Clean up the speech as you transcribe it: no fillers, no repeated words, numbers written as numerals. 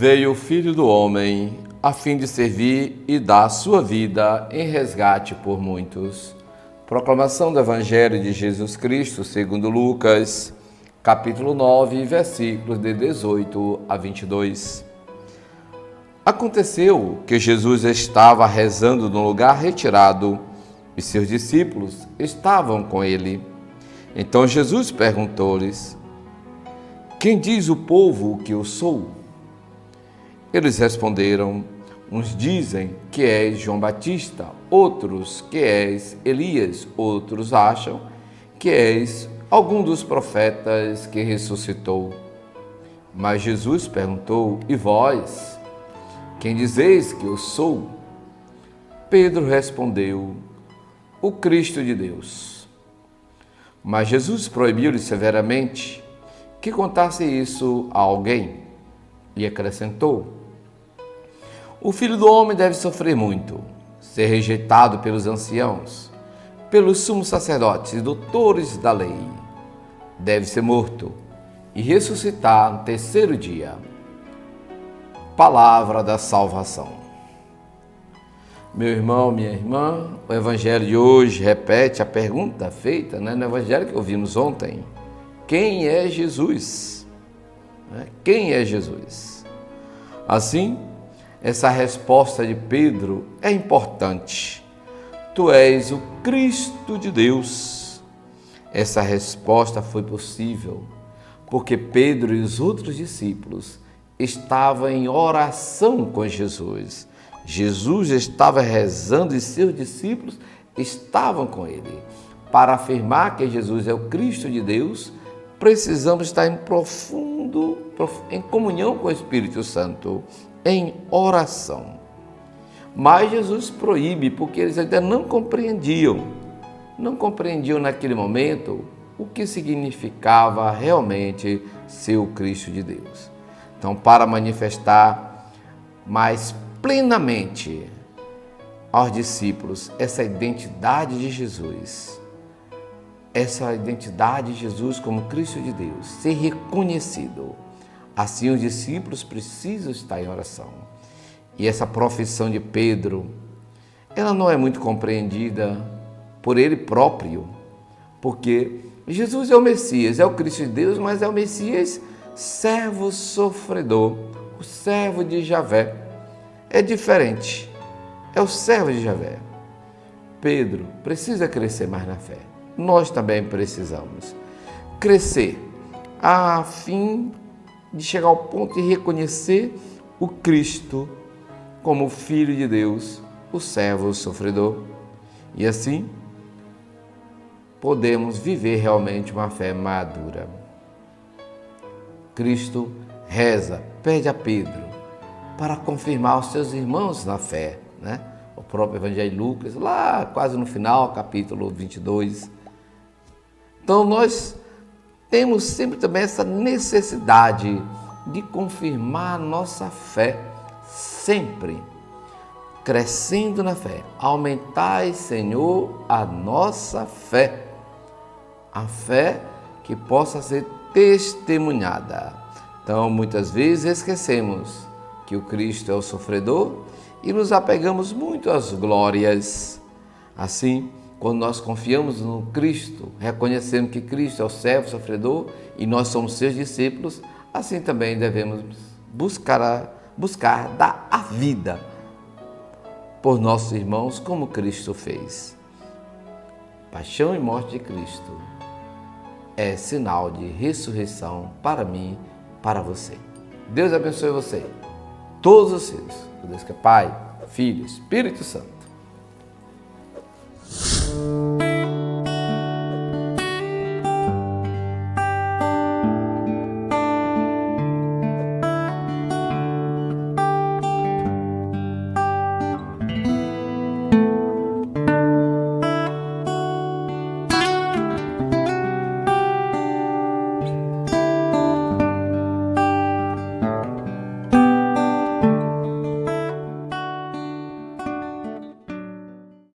Veio o Filho do Homem, a fim de servir e dar sua vida em resgate por muitos. Proclamação do Evangelho de Jesus Cristo, segundo Lucas, capítulo 9, versículos de 18 a 22. Aconteceu que Jesus estava rezando num lugar retirado e seus discípulos estavam com ele. Então Jesus perguntou-lhes: Quem diz o povo que eu sou? Eles responderam: uns dizem que és João Batista, outros que és Elias, outros acham que és algum dos profetas que ressuscitou. Mas Jesus perguntou: E vós? Quem dizeis que eu sou? Pedro respondeu: O Cristo de Deus. Mas Jesus proibiu-lhe severamente que contasse isso a alguém e acrescentou: O Filho do Homem deve sofrer muito, ser rejeitado pelos anciãos, pelos sumos sacerdotes e doutores da lei. Deve ser morto e ressuscitar no terceiro dia. Palavra da salvação. Meu irmão, minha irmã, o Evangelho de hoje repete a pergunta feita no Evangelho que ouvimos ontem. Quem é Jesus? Quem é Jesus? Assim, essa resposta de Pedro é importante. Tu és o Cristo de Deus. Essa resposta foi possível porque Pedro e os outros discípulos estavam em oração com Jesus. Jesus estava rezando e seus discípulos estavam com ele. Para afirmar que Jesus é o Cristo de Deus, precisamos estar em comunhão com o Espírito Santo, em oração. Mas Jesus proíbe, porque eles ainda não compreendiam naquele momento o que significava realmente ser o Cristo de Deus. Então, para manifestar mais plenamente aos discípulos essa identidade de Jesus, como Cristo de Deus, ser reconhecido, assim os discípulos precisam estar em oração. E essa profissão de Pedro, ela não é muito compreendida por ele próprio, porque Jesus é o Messias, é o Cristo de Deus, mas é o Messias servo sofredor, o servo de Javé. É diferente, é o servo de Javé. Pedro precisa crescer mais na fé. Nós também precisamos crescer a fim de chegar ao ponto de reconhecer o Cristo como o Filho de Deus, o servo sofredor. E assim, podemos viver realmente uma fé madura. Cristo reza, pede a Pedro para confirmar os seus irmãos na fé, O próprio Evangelho de Lucas, lá quase no final, capítulo 22. Então, nós temos sempre também essa necessidade de confirmar a nossa fé, sempre crescendo na fé. Aumentai, Senhor, a nossa fé, a fé que possa ser testemunhada. Então, muitas vezes esquecemos que o Cristo é o sofredor e nos apegamos muito às glórias. Assim, quando nós confiamos no Cristo, reconhecemos que Cristo é o servo sofredor e nós somos seus discípulos, assim também devemos buscar dar a vida por nossos irmãos, como Cristo fez. Paixão e morte de Cristo é sinal de ressurreição para mim, para você. Deus abençoe você, todos os seus. Deus que é Pai, Filho, Espírito Santo.